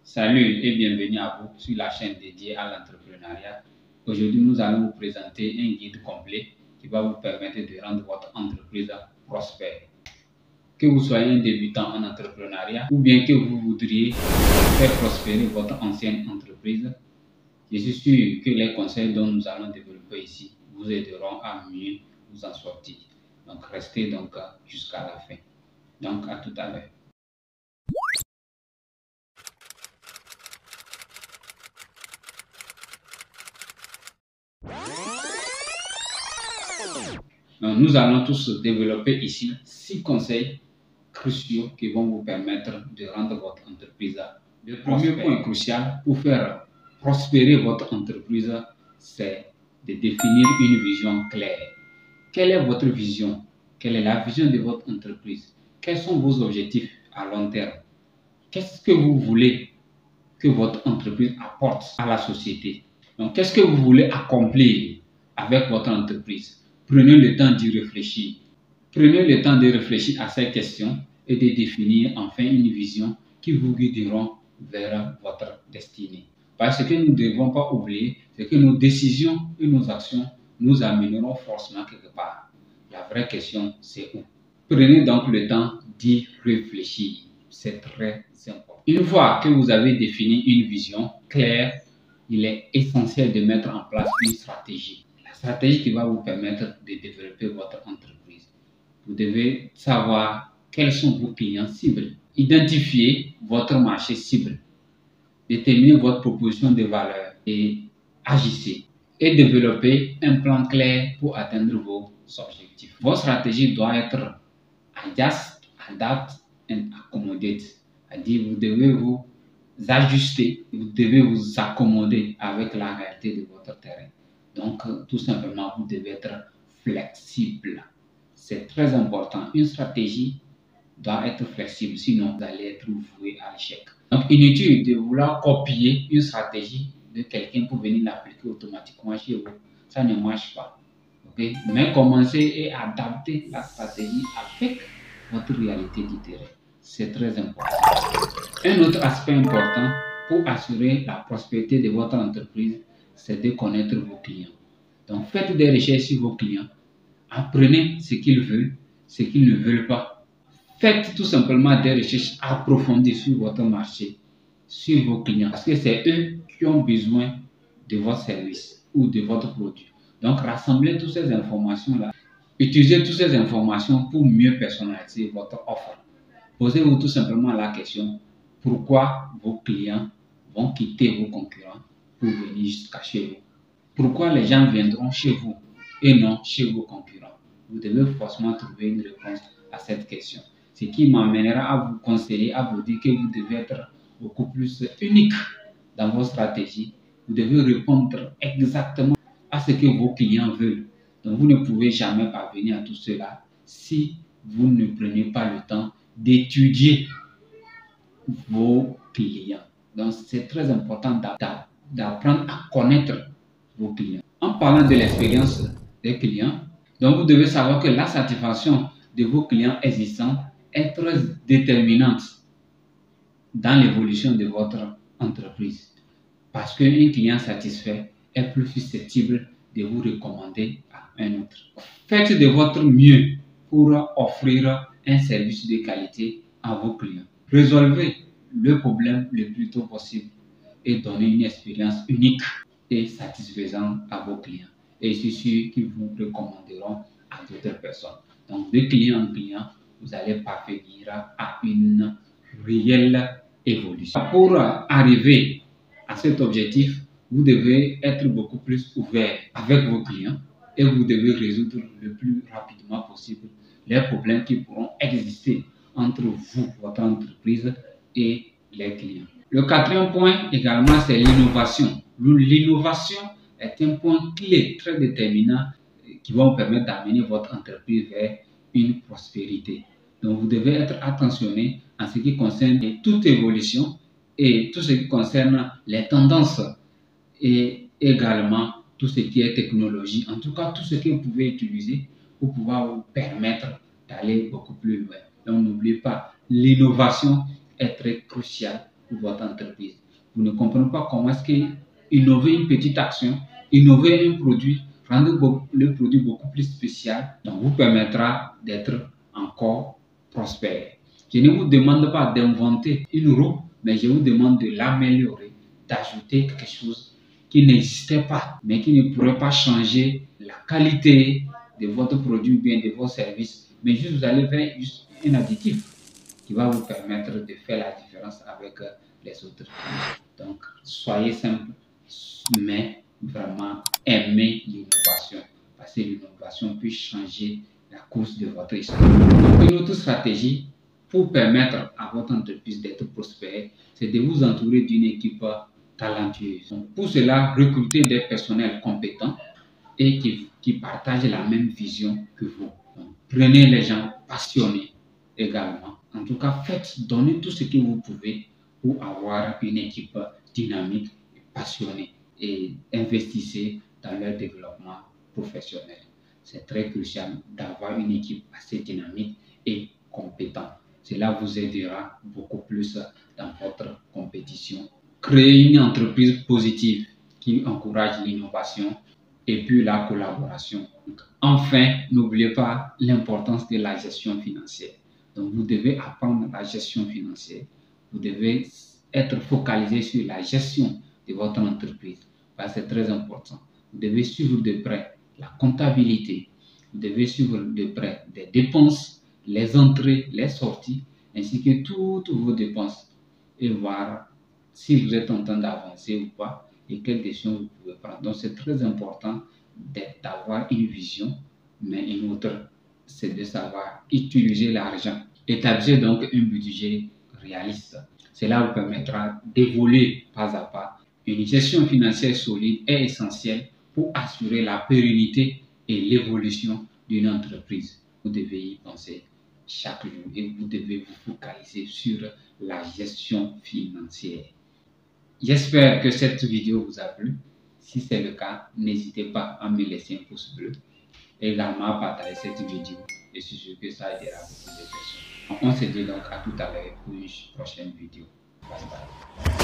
Salut et bienvenue à vous sur la chaîne dédiée à l'entrepreneuriat. Aujourd'hui, nous allons vous présenter un guide complet qui va vous permettre de rendre votre entreprise prospère. Que vous soyez un débutant en entrepreneuriat ou bien que vous voudriez faire prospérer votre ancienne entreprise, je suis sûr que les conseils dont nous allons développer ici vous aideront à mieux vous en sortir. Donc, restez donc jusqu'à la fin. Donc, à tout à l'heure. Donc, nous allons tous développer ici 6 conseils cruciaux qui vont vous permettre de rendre votre entreprise. Le premier point crucial pour faire prospérer votre entreprise, c'est de définir une vision claire. Quelle est votre vision? Quelle est la vision de votre entreprise? Quels sont vos objectifs à long terme? Qu'est-ce que vous voulez que votre entreprise apporte à la société? Donc, qu'est-ce que vous voulez accomplir avec votre entreprise? Prenez le temps d'y réfléchir. Prenez le temps de réfléchir à ces questions et de définir enfin une vision qui vous guideront vers votre destinée. Parce que nous ne devons pas oublier, c'est que nos décisions et nos actions nous amèneront forcément quelque part. La vraie question, c'est où? Prenez donc le temps d'y réfléchir. C'est très important. Une fois que vous avez défini une vision claire, il est essentiel de mettre en place une stratégie. La stratégie qui va vous permettre de développer votre entreprise. Vous devez savoir quels sont vos clients cibles. Identifier votre marché cible. Déterminer votre proposition de valeur et agissez. Et développer un plan clair pour atteindre vos objectifs. Votre stratégie doit être adjust, adapt and accommodate. C'est-à-dire vous devez vous ajuster, vous devez vous accommoder avec la réalité de votre terrain. Donc, tout simplement, vous devez être flexible. C'est très important. Une stratégie doit être flexible, sinon vous allez être voué à l'échec. Donc, inutile de vouloir copier une stratégie de quelqu'un pour venir l'appliquer automatiquement chez vous. Ça ne marche pas. Okay? Mais commencez et adaptez la stratégie avec votre réalité du terrain. C'est très important. Un autre aspect important pour assurer la prospérité de votre entreprise, c'est de connaître vos clients. Donc, faites des recherches sur vos clients. Apprenez ce qu'ils veulent, ce qu'ils ne veulent pas. Faites tout simplement des recherches approfondies sur votre marché, sur vos clients. Parce que c'est eux qui ont besoin de votre service ou de votre produit. Donc, rassemblez toutes ces informations-là. Utilisez toutes ces informations pour mieux personnaliser votre offre. Posez-vous tout simplement la question, pourquoi vos clients vont quitter vos concurrents pour venir jusqu'à chez vous? Pourquoi les gens viendront chez vous et non chez vos concurrents? Vous devez forcément trouver une réponse à cette question. Ce qui m'amènera à vous conseiller, à vous dire que vous devez être beaucoup plus unique dans vos stratégies. Vous devez répondre exactement à ce que vos clients veulent. Donc, vous ne pouvez jamais parvenir à tout cela si vous ne prenez pas le temps d'étudier vos clients. Donc, c'est très important d'apprendre à connaître vos clients. En parlant de l'expérience des clients, donc vous devez savoir que la satisfaction de vos clients existants est très déterminante dans l'évolution de votre entreprise. Parce qu'un client satisfait est plus susceptible de vous recommander à un autre. Faites de votre mieux pour offrir un service de qualité à vos clients. Résolvez le problème le plus tôt possible et donnez une expérience unique et satisfaisante à vos clients. Et je suis sûr qu'ils vous recommanderont à d'autres personnes. Donc, de client en client, vous allez parvenir à une réelle évolution. Pour arriver à cet objectif, vous devez être beaucoup plus ouvert avec vos clients et vous devez résoudre le plus rapidement possible les problèmes qui pourront exister entre vous, votre entreprise et les clients. Le quatrième point également, c'est l'innovation. L'innovation est un point clé très déterminant qui va vous permettre d'amener votre entreprise vers une prospérité. Donc, vous devez être attentionné en ce qui concerne toute évolution et tout ce qui concerne les tendances et également tout ce qui est technologie. En tout cas, tout ce que vous pouvez utiliser pour pouvoir vous permettre d'aller beaucoup plus loin. Donc, n'oubliez pas, l'innovation est très cruciale pour votre entreprise. Vous ne comprenez pas comment est-ce que innover une petite action, innover un produit, rendre le produit beaucoup plus spécial, donc vous permettra d'être encore prospère. Je ne vous demande pas d'inventer une roue, mais je vous demande de l'améliorer, d'ajouter quelque chose qui n'existait pas, mais qui ne pourrait pas changer la qualité de votre produit ou bien de vos services. Mais juste vous allez faire juste un additif qui va vous permettre de faire la différence avec les autres. Donc, soyez simple, mais vraiment aimez l'innovation, parce que l'innovation peut changer la course de votre histoire. Donc, une autre stratégie pour permettre à votre entreprise d'être prospère, c'est de vous entourer d'une équipe talentueuse. Donc, pour cela, recrutez des personnels compétents et qui partagent la même vision que vous. Donc, prenez les gens passionnés également. En tout cas, donnez tout ce que vous pouvez pour avoir une équipe dynamique et passionnée et investissez dans leur développement professionnel. C'est très crucial d'avoir une équipe assez dynamique et compétente. Cela vous aidera beaucoup plus dans votre compétition. Créez une entreprise positive qui encourage l'innovation et puis la collaboration. Enfin, n'oubliez pas l'importance de la gestion financière. Donc, vous devez apprendre la gestion financière. Vous devez être focalisé sur la gestion de votre entreprise. Parce que c'est très important. Vous devez suivre de près la comptabilité. Vous devez suivre de près des dépenses, les entrées, les sorties, ainsi que toutes vos dépenses. Et voir si vous êtes en train d'avancer ou pas et quelles décisions vous pouvez prendre. Donc, c'est très important d'avoir une vision, mais une autre, c'est de savoir utiliser l'argent. Établissez donc un budget réaliste. Cela vous permettra d'évoluer pas à pas. Une gestion financière solide est essentielle pour assurer la pérennité et l'évolution d'une entreprise. Vous devez y penser chaque jour et vous devez vous focaliser sur la gestion financière. J'espère que cette vidéo vous a plu. Si c'est le cas, n'hésitez pas à me laisser un pouce bleu et également à partager cette vidéo. Je suis sûr que ça aidera beaucoup de personnes. On se dit donc à tout à l'heure pour une prochaine vidéo. Bye bye.